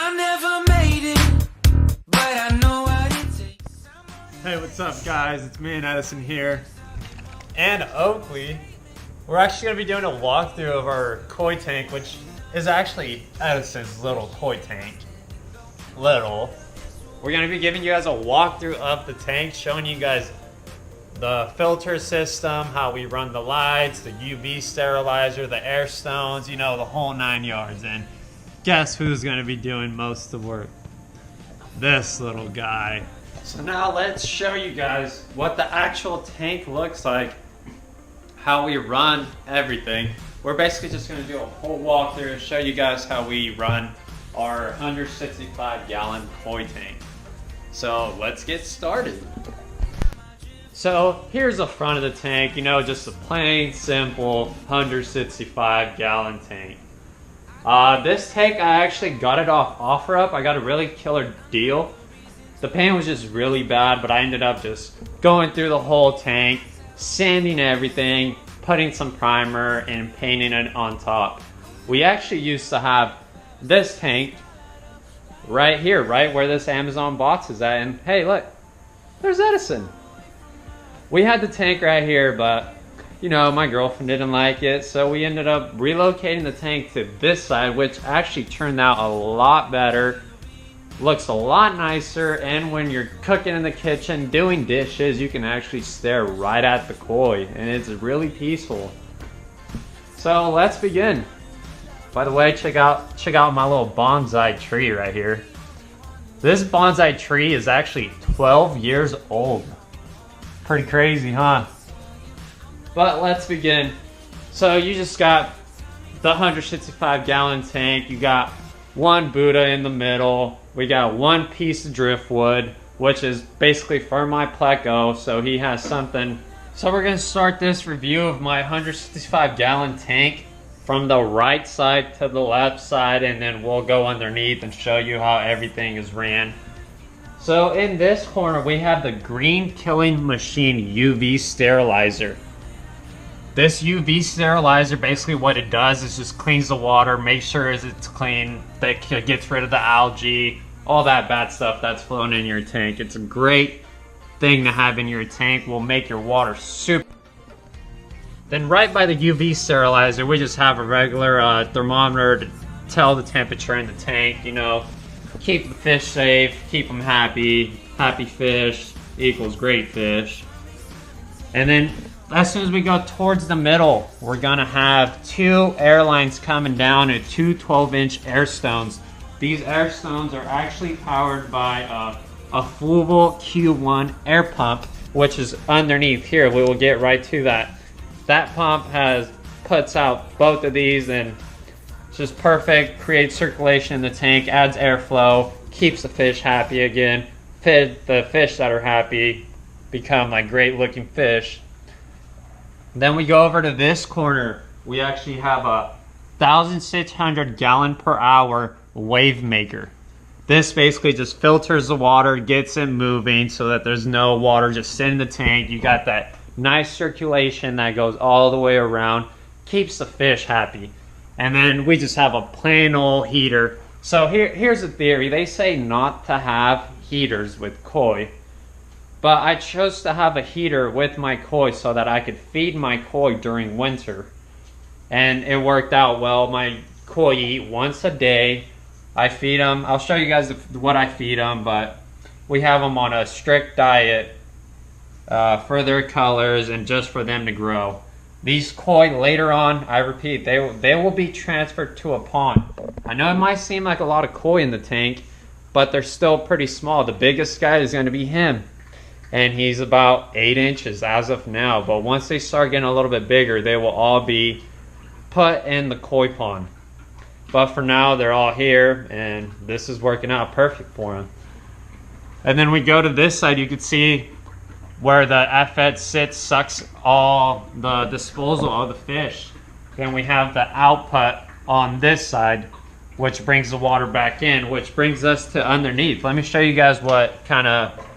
I never made it, but I know what it takes. Hey, what's up guys? It's me and Edison here. And Oakley. We're actually going to be doing a walkthrough of our koi tank, which is actually Edison's little koi tank. We're going to be giving you guys a walkthrough of the tank, showing you guys the filter system, how we run the lights, the UV sterilizer, the air stones, you know, the whole 9 yards. And guess who's going to be doing most of the work? This little guy. So now let's show you guys what the actual tank looks like, how we run everything. We're basically just going to do a whole walkthrough and show you guys how we run our 165 gallon koi tank. So let's get started. So here's the front of the tank, you know, just a plain, simple 165 gallon tank. This tank, I actually got it off OfferUp. I got a really killer deal. The paint was just really bad, but I ended up just going through the whole tank, sanding everything, putting some primer, and painting it on top. We actually used to have this tank right here, right where this Amazon box is at, and hey, look, there's Edison. We had the tank right here, but you know, my girlfriend didn't like it, so we ended up relocating the tank to this side, which actually turned out a lot better, looks a lot nicer, and when you're cooking in the kitchen, doing dishes, you can actually stare right at the koi, and it's really peaceful. So let's begin. By the way, check out my little bonsai tree right here. This bonsai tree is actually 12 years old. Pretty crazy, huh? But let's begin. So you just got the 165 gallon tank. You got one Buddha in the middle. We got one piece of driftwood, which is basically for my pleco, so he has something. So we're gonna start this review of my 165 gallon tank from the right side to the left side, and then we'll go underneath and show you how everything is ran. So in this corner, we have the green killing machine UV sterilizer. This UV sterilizer, basically what it does is just cleans the water, makes sure it's clean, that gets rid of the algae, all that bad stuff that's flowing in your tank. It's a great thing to have in your tank, will make your water super. Then right by the UV sterilizer, we just have a regular thermometer to tell the temperature in the tank, you know. Keep the fish safe, keep them happy. Happy fish equals great fish. And then as soon as we go towards the middle, we're gonna have two air lines coming down and two 12-inch air stones. These air stones are actually powered by a Fluval Q1 air pump, which is underneath here. We will get right to that. That pump puts out both of these, and it's just perfect, creates circulation in the tank, adds airflow, keeps the fish happy again. The fish that are happy become like great looking fish. Then we go over to this corner. We actually have a 1,600 gallon per hour wave maker. This basically just filters the water, gets it moving so that there's no water just sitting in the tank. You got that nice circulation that goes all the way around, keeps the fish happy. And then we just have a plain old heater. So here's the theory. They say not to have heaters with koi, but I chose to have a heater with my koi so that I could feed my koi during winter. And it worked out well. My koi eat once a day. I feed them. I'll show you guys what I feed them, but we have them on a strict diet for their colors and just for them to grow. These koi later on, I repeat, they will be transferred to a pond. I know it might seem like a lot of koi in the tank, but they're still pretty small. The biggest guy is going to be him, and he's about 8 inches as of now. But once they start getting a little bit bigger, they will all be put in the koi pond. But for now, they're all here, and this is working out perfect for them. And then we go to this side, you can see where the FED sits, sucks all the disposal of the fish. Then we have the output on this side, which brings the water back in, which brings us to underneath. Let me show you guys what kind of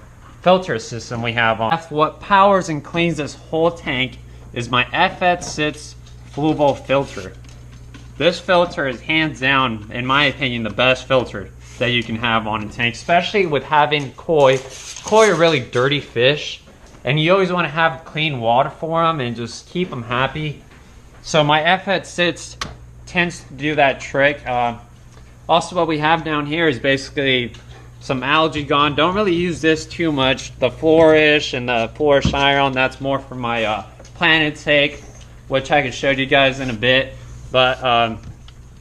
filter system we have on. What powers and cleans this whole tank is my FED6 Fluval filter. This filter is hands down, in my opinion, the best filter that you can have on a tank, especially with having koi. Koi are really dirty fish, and you always want to have clean water for them and just keep them happy. So my F-Head6 tends to do that trick. Also, what we have down here is basically some algae gone. Don't really use this too much. The Flourish and the Flourish Iron, that's more for my plant intake, which I can show you guys in a bit. But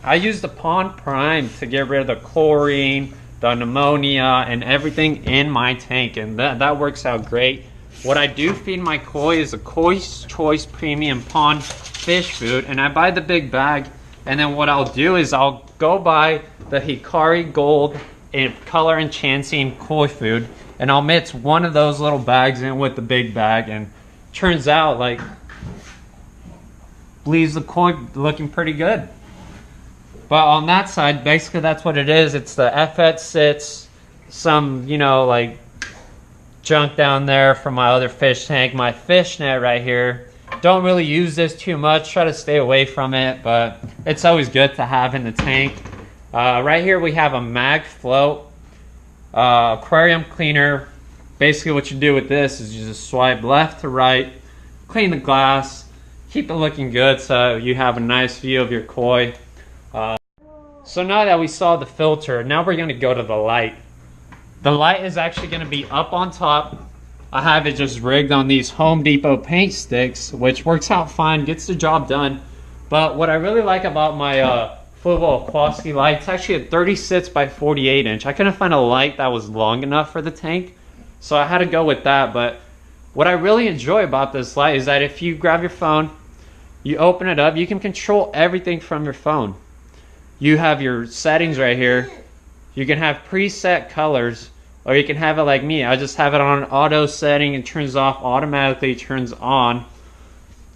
I use the Pond Prime to get rid of the chlorine, the pneumonia, and everything in my tank, and that works out great. What I do feed my koi is a Koi's Choice Premium Pond fish food, and I buy the big bag. And then what I'll do is I'll go buy the Hikari Gold and Color Enchanting koi food, and I'll mix one of those little bags in with the big bag, and turns out like leaves the koi looking pretty good. But on that side, basically that's what it is. It's the F-Head6, some, you know, like junk down there from my other fish tank, my fish net right here. Don't really use this too much, try to stay away from it, but it's always good to have in the tank. Right here we have a mag float aquarium cleaner. Basically what you do with this is you just swipe left to right, clean the glass, keep it looking good so you have a nice view of your koi. So now that we saw the filter, now we're going to go to the light. The light is actually going to be up on top. I have it just rigged on these Home Depot paint sticks, which works out fine, gets the job done. But what I really like about my Fubo Aquasky light, it's actually a 36 by 48 inch. I couldn't find a light that was long enough for the tank, so I had to go with that. But what I really enjoy about this light is that if you grab your phone, you open it up, you can control everything from your phone. You have your settings right here. You can have preset colors, or you can have it like me. I just have it on auto setting and turns off automatically, turns on.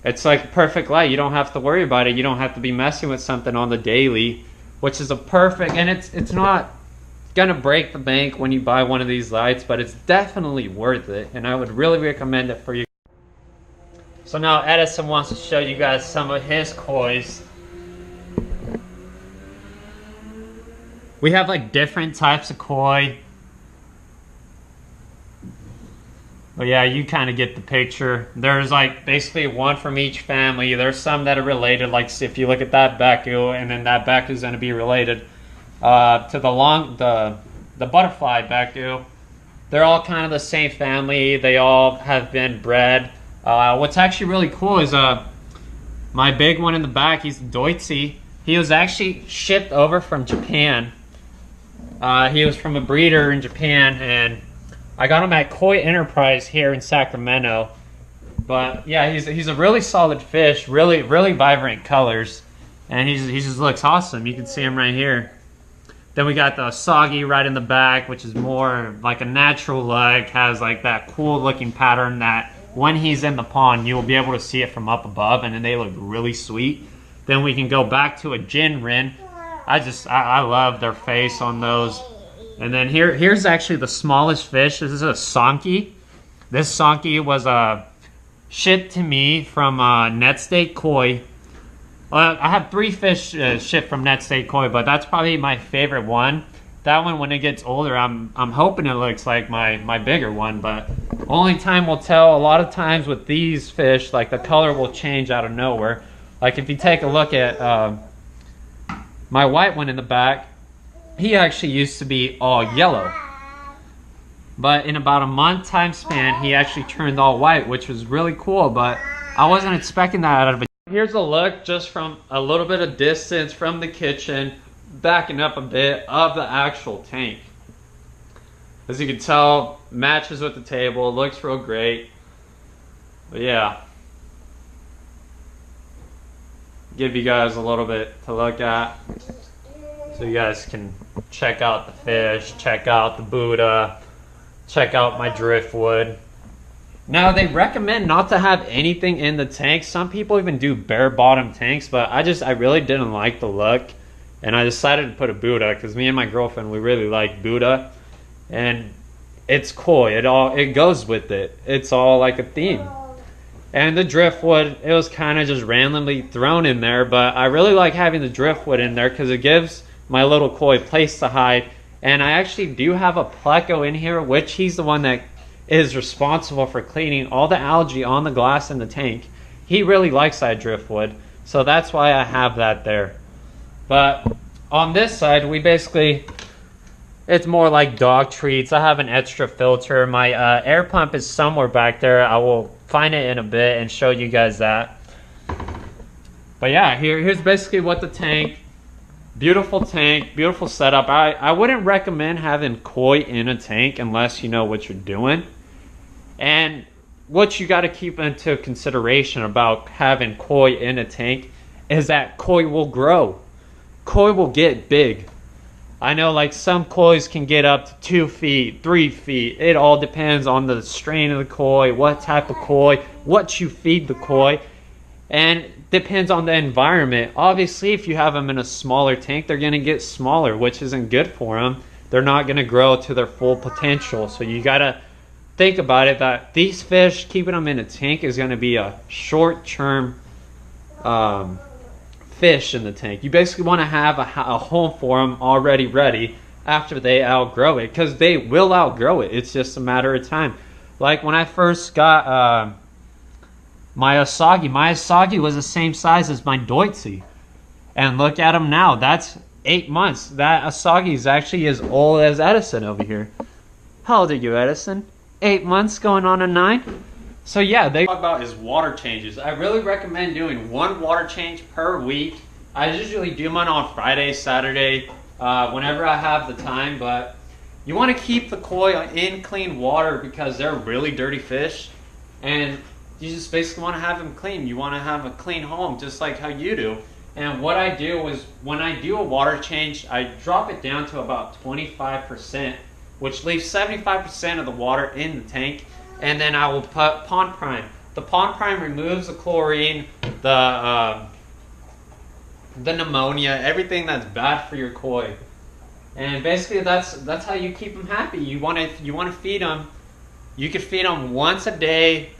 It's like a perfect light. You don't have to worry about it. You don't have to be messing with something on the daily, which is a perfect, and it's not gonna break the bank when you buy one of these lights, but it's definitely worth it, and I would really recommend it for you. So now Edison wants to show you guys some of his kois. We have like different types of koi. But yeah, you kind of get the picture. There's like basically one from each family. There's some that are related, like if you look at that Baku, and then that Baku is going to be related to the butterfly Baku. They're all kind of the same family. They all have been bred. What's actually really cool is my big one in the back, he's Deutsche. He was actually shipped over from Japan. He was from a breeder in Japan, and I got him at Koi Enterprise here in Sacramento. But yeah, he's a really solid fish, really vibrant colors, and he just looks awesome. You can see him right here. Then we got the Soggy right in the back, which is more like a natural look, has like that cool looking pattern that when he's in the pond, you will be able to see it from up above, and then they look really sweet. Then we can go back to a Jin Rin. I love their face on those. And then here's actually the smallest fish. This is a Sonky. This Sonky was shipped to me from Net State Koi. I have 3 fish shipped from Net State Koi, but that's probably my favorite one. That one, when it gets older, I'm hoping it looks like my bigger one, but only time will tell. A lot of times with these fish, like the color will change out of nowhere. Like if you take a look at my white one in the back, he actually used to be all yellow. But in about a month time span, he actually turned all white, which was really cool, but I wasn't expecting that out of it. Here's a look just from a little bit of distance from the kitchen, backing up a bit of the actual tank. As you can tell, matches with the table, looks real great. But yeah, give you guys a little bit to look at so you guys can check out the fish, check out the Buddha, check out my driftwood. Now they recommend not to have anything in the tank. Some people even do bare bottom tanks, but I really didn't like the look, and I decided to put a Buddha because me and my girlfriend, we really like Buddha, and it's koi. It goes with it. It's all like a theme. And the driftwood, it was kind of just randomly thrown in there, but I really like having the driftwood in there because it gives my little koi place to hide. And I actually do have a pleco in here, which he's the one that is responsible for cleaning all the algae on the glass in the tank. He really likes that driftwood, so that's why I have that there. But on this side, we basically, it's more like dog treats. I have an extra filter. My air pump is somewhere back there. I will find it in a bit and show you guys that. But yeah, here's basically what the tank, beautiful setup. I wouldn't recommend having koi in a tank unless you know what you're doing. And what you got to keep into consideration about having koi in a tank is that koi will grow. Koi will get big. I know like some kois can get up to 2 feet, 3 feet. It all depends on the strain of the koi, what type of koi, what you feed the koi, and depends on the environment. Obviously, if you have them in a smaller tank, they're going to get smaller, which isn't good for them. They're not going to grow to their full potential. So you got to think about it that these fish, keeping them in a tank is going to be a short-term fish in the tank. You basically want to have a home for them already ready after they outgrow it, because they will outgrow it. It's just a matter of time. Like when I first got my Asagi was the same size as my Deutsche, and look at him now. That's 8 months. That Asagi is actually as old as Edison over here. How old are you, Edison? 8 months going on a 9. So yeah, they talk about is water changes. I really recommend doing 1 water change per week. I usually do mine on Friday, Saturday, whenever I have the time. But you want to keep the koi in clean water because they're really dirty fish, and you just basically want to have them clean. You want to have a clean home, just like how you do. And what I do is when I do a water change, I drop it down to about 25%, which leaves 75% of the water in the tank. And then I will put Pond Prime. The Pond Prime removes the chlorine, the pneumonia, everything that's bad for your koi. And basically, that's how you keep them happy. You want to feed them. You can feed them once a day,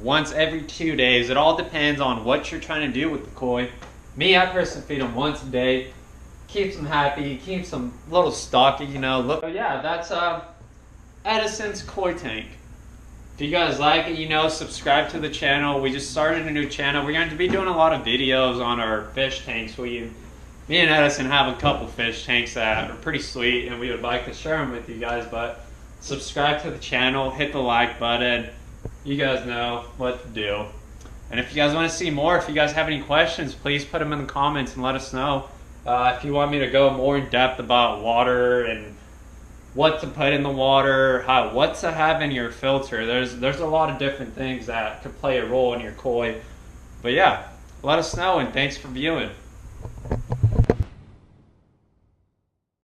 once every 2 days. It all depends on what you're trying to do with the koi. Me, I personally feed them once a day. Keeps them happy. Keeps them a little stocky, you know. Look, but yeah, that's Edison's koi tank. If you guys like it, you know, subscribe to the channel. We just started a new channel. We're going to be doing a lot of videos on our fish tanks. Me and Edison have a couple fish tanks that are pretty sweet, and we would like to share them with you guys. But subscribe to the channel, hit the like button. You guys know what to do. And if you guys want to see more, if you guys have any questions, please put them in the comments and let us know. If you want me to go more in depth about water and what to put in the water, what to have in your filter. There's a lot of different things that could play a role in your koi. But yeah, let us know, and thanks for viewing.